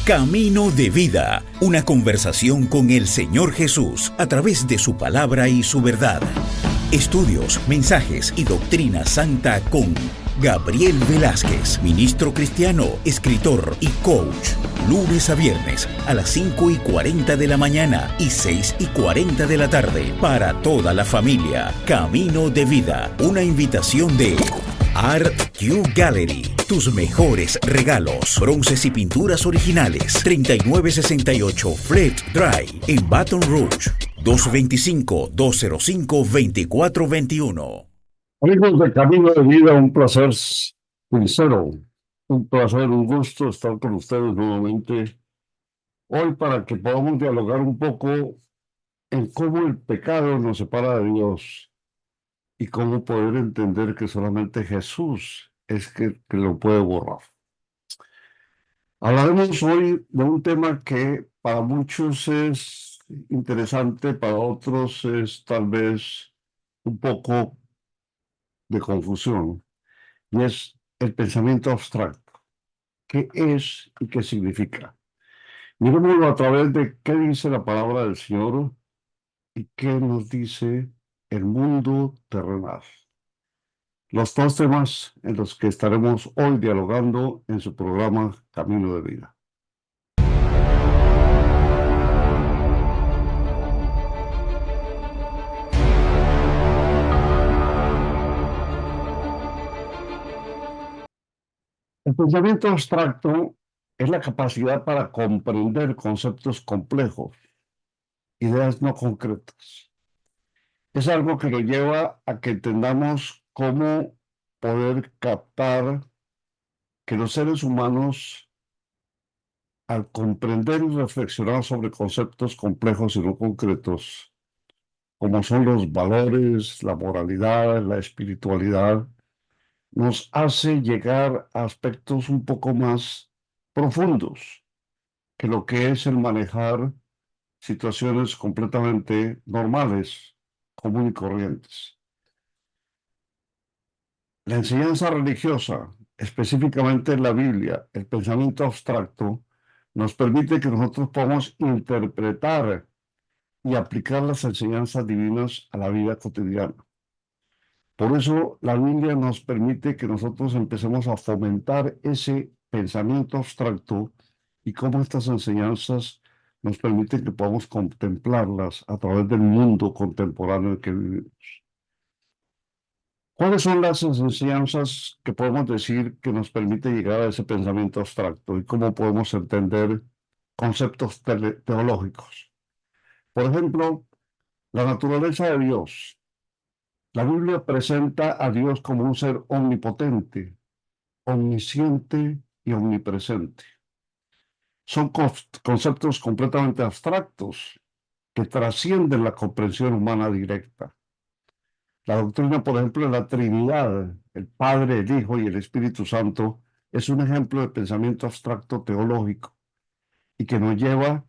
Camino de Vida, una conversación con el Señor Jesús a través de su palabra y su verdad. Estudios, mensajes y doctrina santa con Gabriel Velázquez, ministro cristiano, escritor y coach. Lunes a viernes a las 5:40 de la mañana y 6:40 de la tarde para toda la familia. Camino de Vida, una invitación de Art Q Gallery. Tus mejores regalos, bronces y pinturas originales. 3968 Fleet Drive en Baton Rouge. 225-205-2421. Amigos de Camino de Vida, un placer sincero, un placer, un gusto estar con ustedes nuevamente hoy para que podamos dialogar un poco en cómo el pecado nos separa de Dios y cómo poder entender que solamente Jesús es que lo puede borrar. Hablaremos hoy de un tema que para muchos es interesante, para otros es tal vez un poco de confusión, y es el pensamiento abstracto. ¿Qué es y qué significa? Miremoslo a través de qué dice la palabra del Señor y qué nos dice el mundo terrenal. Los dos temas en los que estaremos hoy dialogando en su programa Camino de Vida. El pensamiento abstracto es la capacidad para comprender conceptos complejos, ideas no concretas. Es algo que nos lleva a que entendamos cómo poder captar que los seres humanos, al comprender y reflexionar sobre conceptos complejos y no concretos, como son los valores, la moralidad, la espiritualidad, nos hace llegar a aspectos un poco más profundos que lo que es el manejar situaciones completamente normales, comunes y corrientes. La enseñanza religiosa, específicamente en la Biblia, el pensamiento abstracto, nos permite que nosotros podamos interpretar y aplicar las enseñanzas divinas a la vida cotidiana. Por eso la Biblia nos permite que nosotros empecemos a fomentar ese pensamiento abstracto y cómo estas enseñanzas nos permiten que podamos contemplarlas a través del mundo contemporáneo en que vivimos. ¿Cuáles son las enseñanzas que podemos decir que nos permite llegar a ese pensamiento abstracto y cómo podemos entender conceptos teológicos? Por ejemplo, la naturaleza de Dios. La Biblia presenta a Dios como un ser omnipotente, omnisciente y omnipresente. Son conceptos completamente abstractos que trascienden la comprensión humana directa. La doctrina, por ejemplo, de la Trinidad, el Padre, el Hijo y el Espíritu Santo, es un ejemplo de pensamiento abstracto teológico y que nos lleva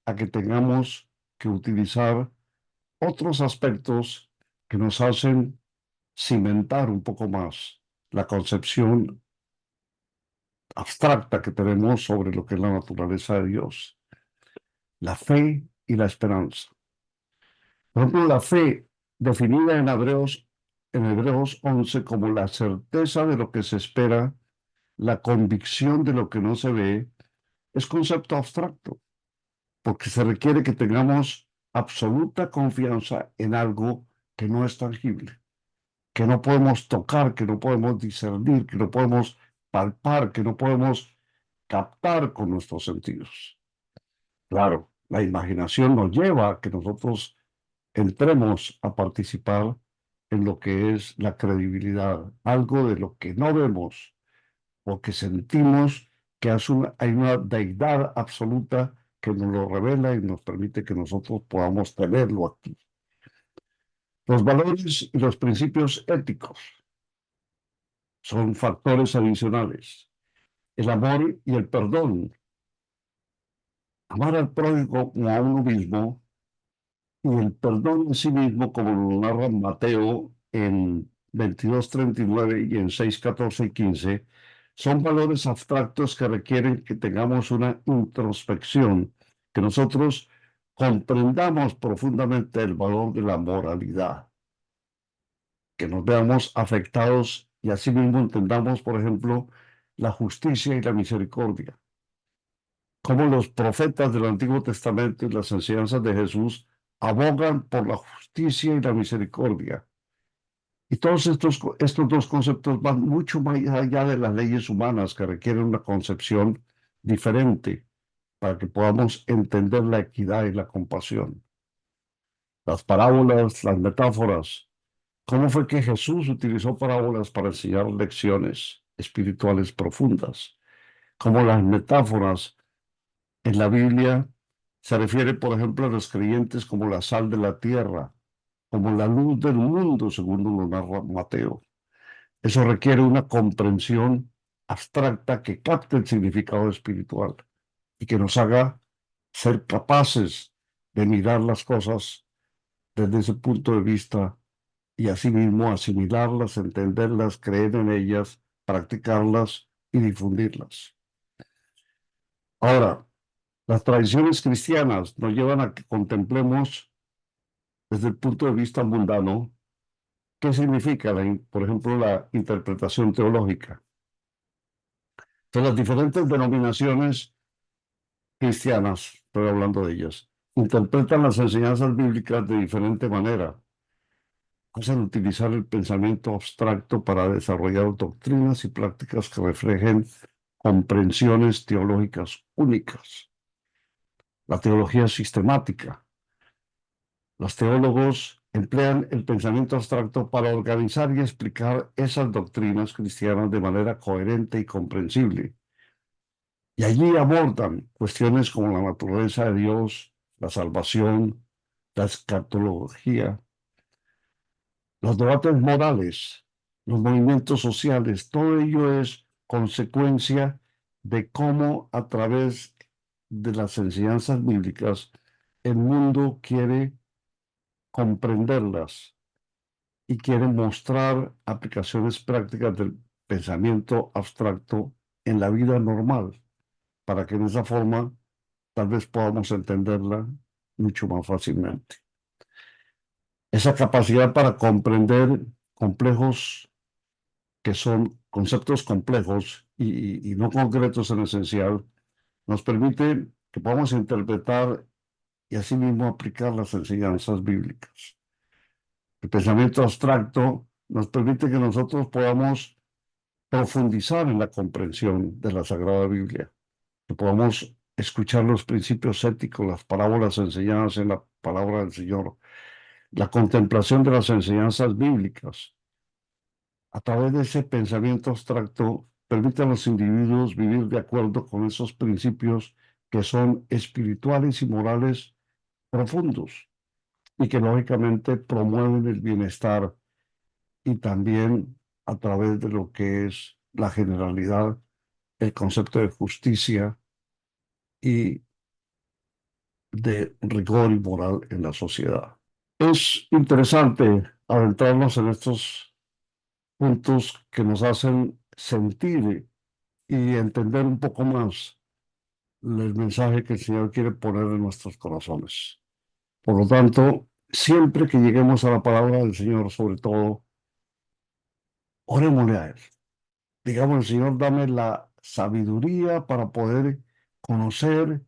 a que tengamos que utilizar otros aspectos que nos hacen cimentar un poco más la concepción abstracta que tenemos sobre lo que es la naturaleza de Dios, la fe y la esperanza. Por ejemplo, la fe, definida en Hebreos 11 como la certeza de lo que se espera, la convicción de lo que no se ve, es concepto abstracto, porque se requiere que tengamos absoluta confianza en algo que no es tangible, que no podemos tocar, que no podemos discernir, que no podemos palpar, que no podemos captar con nuestros sentidos. Claro, la imaginación nos lleva a que nosotros entremos a participar en lo que es la credibilidad, algo de lo que no vemos, porque sentimos que hay una deidad absoluta que nos lo revela y nos permite que nosotros podamos tenerlo aquí. Los valores y los principios éticos son factores adicionales. El amor y el perdón. Amar al prójimo como a uno mismo y el perdón en sí mismo, como lo narra Mateo en 22:39 y en 6:14 y 15, Son valores abstractos que requieren que tengamos una introspección, que nosotros comprendamos profundamente el valor de la moralidad, que nos veamos afectados y asimismo entendamos, por ejemplo, la justicia y la misericordia, como los profetas del Antiguo Testamento y las enseñanzas de Jesús abogan por la justicia y la misericordia. Y todos estos dos conceptos van mucho más allá de las leyes humanas que requieren una concepción diferente para que podamos entender la equidad y la compasión. Las parábolas, las metáforas. ¿Cómo fue que Jesús utilizó parábolas para enseñar lecciones espirituales profundas? Como las metáforas en la Biblia se refiere, por ejemplo, a los creyentes como la sal de la tierra, como la luz del mundo, según lo narra Mateo. Eso requiere una comprensión abstracta que capte el significado espiritual y que nos haga ser capaces de mirar las cosas desde ese punto de vista y asimismo asimilarlas, entenderlas, creer en ellas, practicarlas y difundirlas. Ahora, las tradiciones cristianas nos llevan a que contemplemos desde el punto de vista mundano qué significa, por ejemplo, la interpretación teológica. Entonces, las diferentes denominaciones cristianas, estoy hablando de ellas, interpretan las enseñanzas bíblicas de diferente manera. Hacen utilizar el pensamiento abstracto para desarrollar doctrinas y prácticas que reflejen comprensiones teológicas únicas. La teología sistemática. Los teólogos emplean el pensamiento abstracto para organizar y explicar esas doctrinas cristianas de manera coherente y comprensible. Y allí abordan cuestiones como la naturaleza de Dios, la salvación, la escatología, los debates morales, los movimientos sociales. Todo ello es consecuencia de cómo a través de las enseñanzas bíblicas el mundo quiere comprenderlas y quiere mostrar aplicaciones prácticas del pensamiento abstracto en la vida normal, para que de esa forma tal vez podamos entenderla mucho más fácilmente. Esa capacidad para comprender complejos que son conceptos complejos y no concretos en esencial, nos permite que podamos interpretar y asimismo aplicar las enseñanzas bíblicas. El pensamiento abstracto nos permite que nosotros podamos profundizar en la comprensión de la Sagrada Biblia, que podamos escuchar los principios éticos, las parábolas enseñadas en la palabra del Señor, la contemplación de las enseñanzas bíblicas. A través de ese pensamiento abstracto, permite a los individuos vivir de acuerdo con esos principios que son espirituales y morales profundos y que lógicamente promueven el bienestar y también a través de lo que es la generalidad, el concepto de justicia y de rigor y moral en la sociedad. Es interesante adentrarnos en estos puntos que nos hacen sentir y entender un poco más el mensaje que el Señor quiere poner en nuestros corazones. Por lo tanto, siempre que lleguemos a la palabra del Señor, sobre todo, orémosle a Él. Digamos, Señor, dame la sabiduría para poder conocer,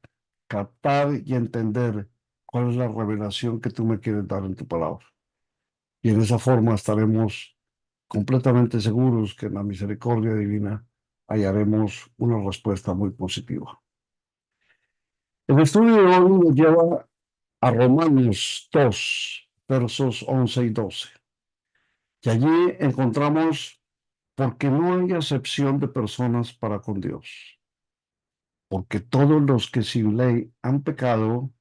captar y entender cuál es la revelación que tú me quieres dar en tu palabra. Y en esa forma estaremos completamente seguros que en la misericordia divina hallaremos una respuesta muy positiva. El estudio de hoy nos lleva a Romanos 2, versos 11 y 12. Y allí encontramos, porque no hay acepción de personas para con Dios, porque todos los que sin ley han pecado,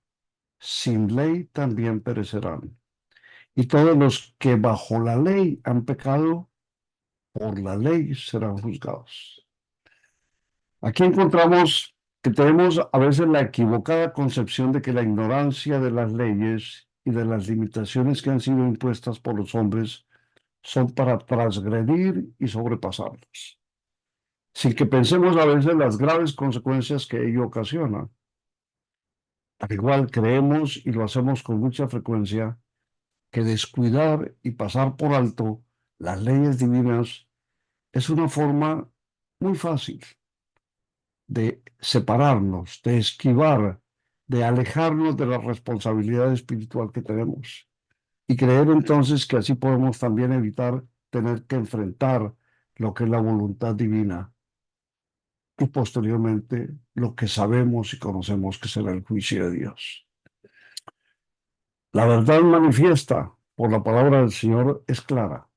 sin ley también perecerán. Y todos los que bajo la ley han pecado, por la ley serán juzgados. Aquí encontramos que tenemos a veces la equivocada concepción de que la ignorancia de las leyes y de las limitaciones que han sido impuestas por los hombres son para transgredir y sobrepasarlas. sin que pensemos a veces las graves consecuencias que ello ocasiona. Al igual creemos, y lo hacemos con mucha frecuencia, que descuidar y pasar por alto las leyes divinas es una forma muy fácil de separarnos, de esquivar, de alejarnos de la responsabilidad espiritual que tenemos. Y creer entonces que así podemos también evitar tener que enfrentar lo que es la voluntad divina y posteriormente lo que sabemos y conocemos que será el juicio de Dios. La verdad manifiesta por la palabra del Señor es clara,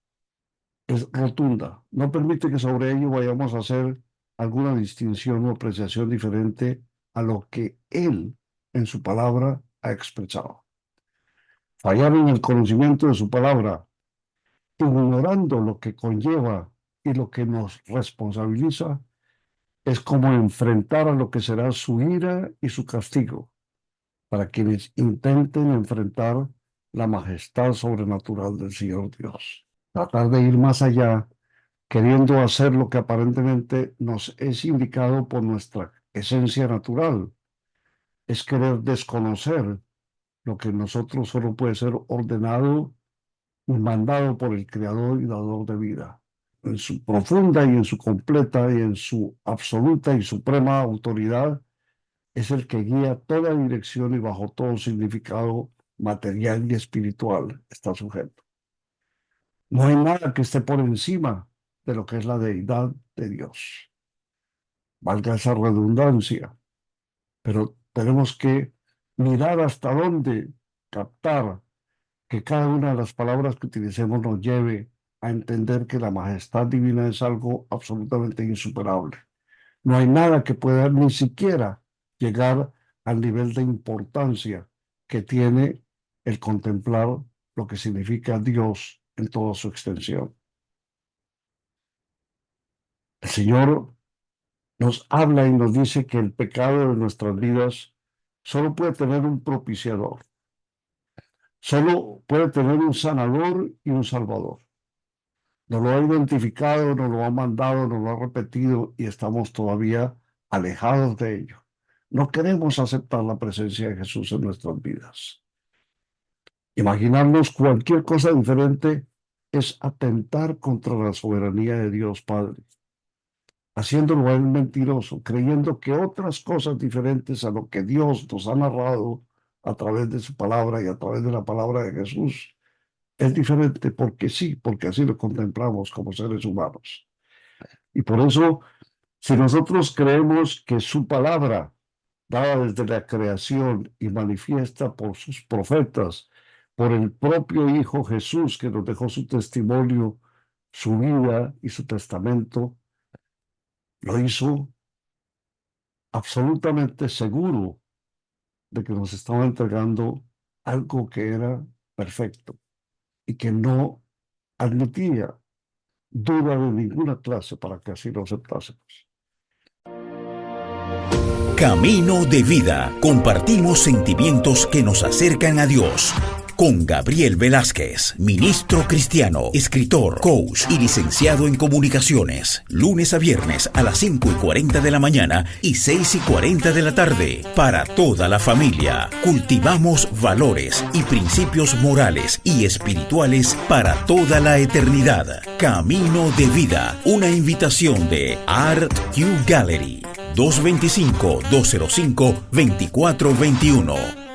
es rotunda, no permite que sobre ello vayamos a hacer alguna distinción o apreciación diferente a lo que Él en su palabra ha expresado. Fallar en el conocimiento de su palabra, ignorando lo que conlleva y lo que nos responsabiliza, es como enfrentar a lo que será su ira y su castigo para quienes intenten enfrentar la majestad sobrenatural del Señor Dios. Tratar de ir más allá, queriendo hacer lo que aparentemente nos es indicado por nuestra esencia natural, es querer desconocer lo que en nosotros solo puede ser ordenado y mandado por el Creador y Dador de vida. En su profunda y en su completa y en su absoluta y suprema autoridad, es el que guía toda dirección y bajo todo significado material y espiritual está sujeto. No hay nada que esté por encima de lo que es la deidad de Dios. Valga esa redundancia, pero tenemos que mirar hasta dónde captar que cada una de las palabras que utilicemos nos lleve a entender que la majestad divina es algo absolutamente insuperable. No hay nada que pueda ni siquiera llegar al nivel de importancia que tiene el contemplar lo que significa Dios en toda su extensión. El Señor nos habla y nos dice que el pecado de nuestras vidas solo puede tener un propiciador, solo puede tener un sanador y un salvador. Nos lo ha identificado, nos lo ha mandado, nos lo ha repetido y estamos todavía alejados de ello. No queremos aceptar la presencia de Jesús en nuestras vidas. Imaginarnos cualquier cosa diferente es atentar contra la soberanía de Dios Padre, haciéndolo a Él mentiroso, creyendo que otras cosas diferentes a lo que Dios nos ha narrado a través de su palabra y a través de la palabra de Jesús es diferente porque sí, porque así lo contemplamos como seres humanos. Y por eso, si nosotros creemos que su palabra, dada desde la creación y manifiesta por sus profetas, por el propio Hijo Jesús que nos dejó su testimonio, su vida y su testamento, lo hizo absolutamente seguro de que nos estaba entregando algo que era perfecto y que no admitía duda de ninguna clase para que así lo aceptásemos. Camino de vida. Compartimos sentimientos que nos acercan a Dios. Con Gabriel Velázquez, ministro cristiano, escritor, coach y licenciado en comunicaciones. Lunes a viernes a las 5:40 de la mañana y 6:40 de la tarde. Para toda la familia. Cultivamos valores y principios morales y espirituales para toda la eternidad. Camino de vida. Una invitación de Art Q Gallery. 225-205-2421.